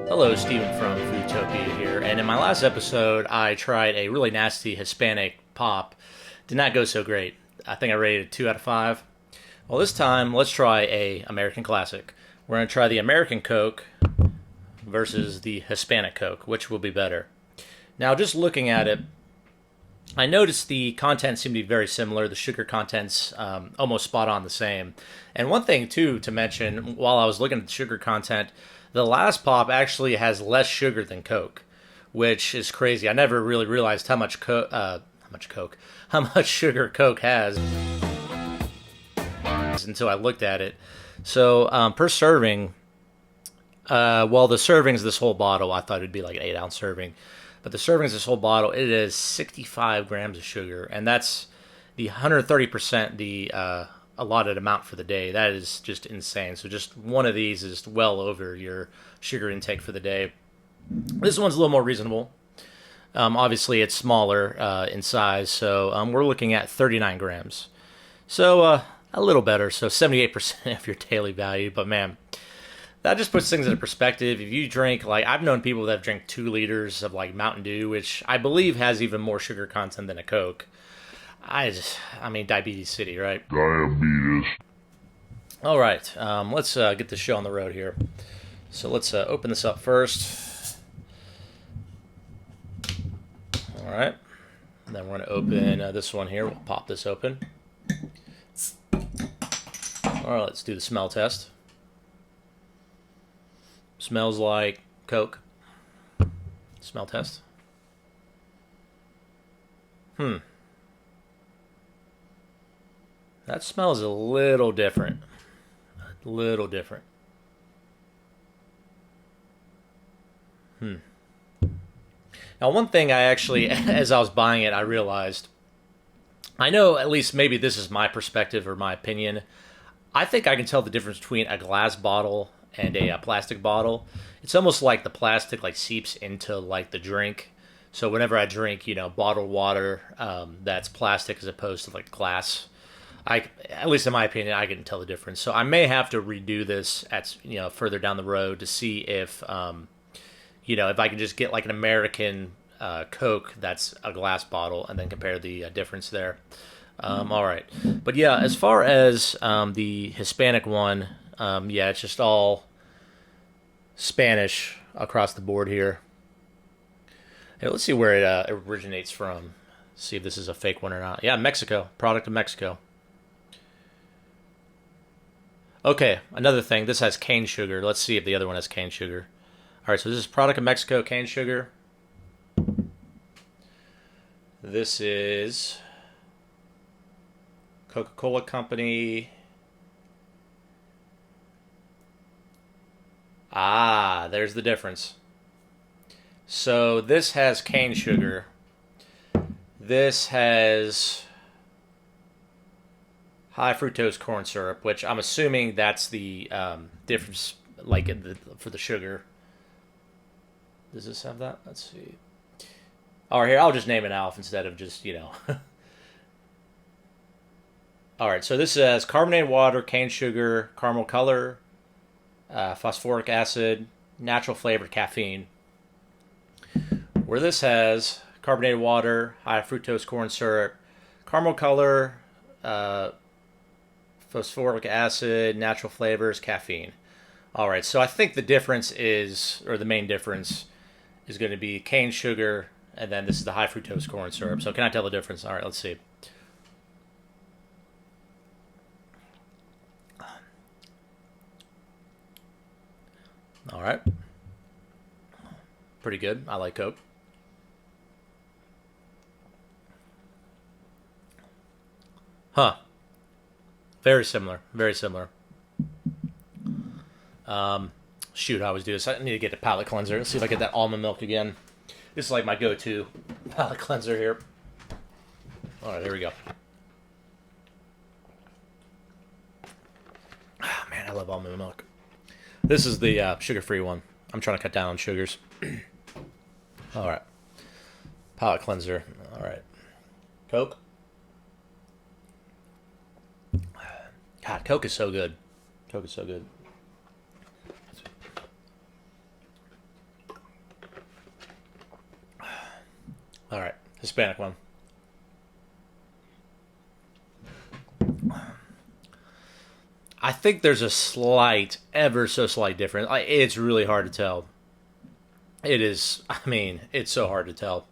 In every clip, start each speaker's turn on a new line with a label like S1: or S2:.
S1: Hello, Steven from Foodtopia here, and in my last episode, I tried a really nasty Hispanic pop. Did not go so great. I think I rated it 2 out of 5. Well, this time, let's try a American classic. We're going to try the American Coke versus the Hispanic Coke, which will be better. Now, just looking at it, I noticed the content seemed to be very similar. The sugar content's almost spot on the same. And one thing, too, to mention, while I was looking at the sugar content, the last pop actually has less sugar than Coke, which is crazy. I never really realized how much sugar Coke has until I looked at it. So per serving, well, the serving's this whole bottle. I thought it'd be like an 8-ounce serving, but the serving's this whole bottle. It is 65 grams of sugar, and that's the 130% the allotted amount for the day. That is just insane. So just one of these is well over your sugar intake for the day. This one's a little more reasonable. Obviously, it's smaller in size, so we're looking at 39 grams. So a little better, so 78% of your daily value. But man, that just puts things into perspective. If you drink, like, I've known people that have drank 2 liters of like Mountain Dew, which I believe has even more sugar content than a Coke. I mean, Diabetes City, right?
S2: Diabetes.
S1: All right, let's get the show on the road here. So let's open this up first. All right, and then we're going to open this one here. We'll pop this open. All right, let's do the smell test. Smells like Coke. Smell test. That smells a little different. A little different. Now, one thing I actually, as I was buying it, I realized, I know at least maybe this is my perspective or my opinion. I think I can tell the difference between a glass bottle and a plastic bottle. It's almost like the plastic like seeps into like the drink. So whenever I drink, bottled water, that's plastic as opposed to like glass. At least in my opinion, I can tell the difference. So I may have to redo this at further down the road to see if if I can just get like an American Coke that's a glass bottle and then compare the difference there. All right, but yeah, as far as the Hispanic one, yeah, it's just all Spanish across the board here. Hey, let's see where it originates from. See if this is a fake one or not. Yeah, Mexico, product of Mexico. Okay, another thing. This has cane sugar. Let's see if the other one has cane sugar. All right, so this is product of Mexico, cane sugar. This is Coca-Cola Company. Ah, there's the difference. So this has cane sugar. This has high fructose corn syrup, which I'm assuming that's the difference, like for the sugar. Does this have that? Let's see. All right, here, I'll just name it Alf instead of just. All right, so this has carbonated water, cane sugar, caramel color, phosphoric acid, natural flavored caffeine. Where this has carbonated water, high fructose corn syrup, caramel color, phosphoric acid, natural flavors, caffeine. All right, so I think the difference is, or the main difference, is going to be cane sugar, and then this is the high fructose corn syrup. So can I tell the difference? All right, let's see. All right. Pretty good. I like Coke. Huh. Very similar. Very similar. Shoot, I always do this. I need to get a palate cleanser. Let's see if I get that almond milk again. This is like my go-to palate cleanser here. All right, here we go. Ah, man, I love almond milk. This is the sugar-free one. I'm trying to cut down on sugars. All right. Palate cleanser. All right. Coke. God, Coke is so good. Coke is so good. All right, Hispanic one. I think there's a slight, ever so slight difference. It's really hard to tell. It is. I mean, it's so hard to tell.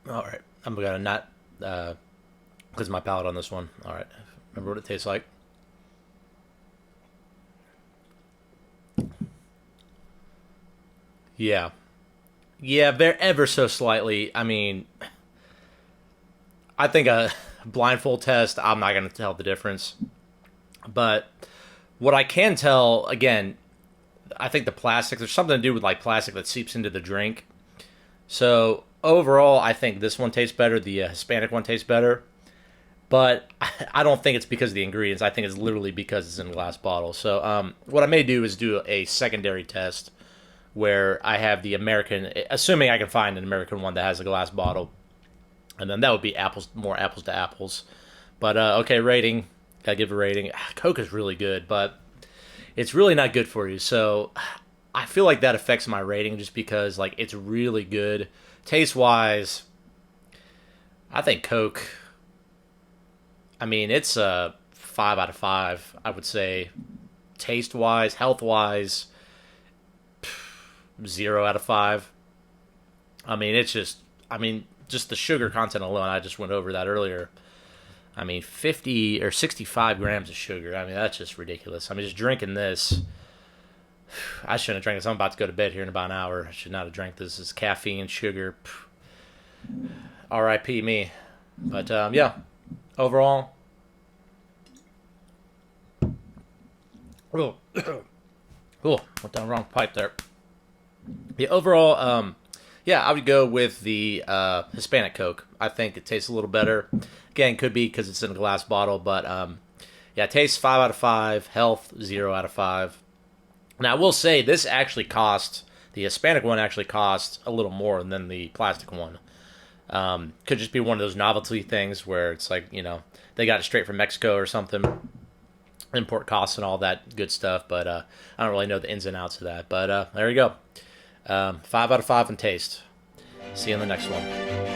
S1: All right, I'm gonna not cleanse my palate on this one. All right, remember what it tastes like. Yeah, yeah, very ever so slightly. I mean, I think a blindfold test, I'm not gonna tell the difference. But what I can tell, again, I think the plastic. There's something to do with like plastic that seeps into the drink. So overall, I think this one tastes better. The Hispanic one tastes better. But I don't think it's because of the ingredients. I think it's literally because it's in a glass bottle. So what I may do is do a secondary test where I have the American, assuming I can find an American one that has a glass bottle, and then that would be apples, more apples to apples. But okay, rating. Gotta give a rating. Coke is really good, but it's really not good for you. So I feel like that affects my rating just because like it's really good taste wise. I think Coke. I mean, it's a 5 out of 5. I would say taste wise, health wise, 0 out of 5. I mean, it's just. I mean, just the sugar content alone. I just went over that earlier. I mean, 50 or 65 grams of sugar. I mean, that's just ridiculous. I mean, just drinking this. I shouldn't have drank this. I'm about to go to bed here in about an hour. I should not have drank this. This is caffeine, sugar. R.I.P. me. But yeah, overall, oh, oh, went down the wrong pipe there. Yeah, overall, yeah, I would go with the Hispanic Coke. I think it tastes a little better. Again, could be because it's in a glass bottle, but yeah, taste 5 out of 5. Health 0 out of 5. Now, I will say this actually cost the Hispanic one actually cost a little more than the plastic one. Could just be one of those novelty things where it's like they got it straight from Mexico or something, import costs and all that good stuff. But I don't really know the ins and outs of that. But there you go, 5 out of 5 in taste. See you in the next one.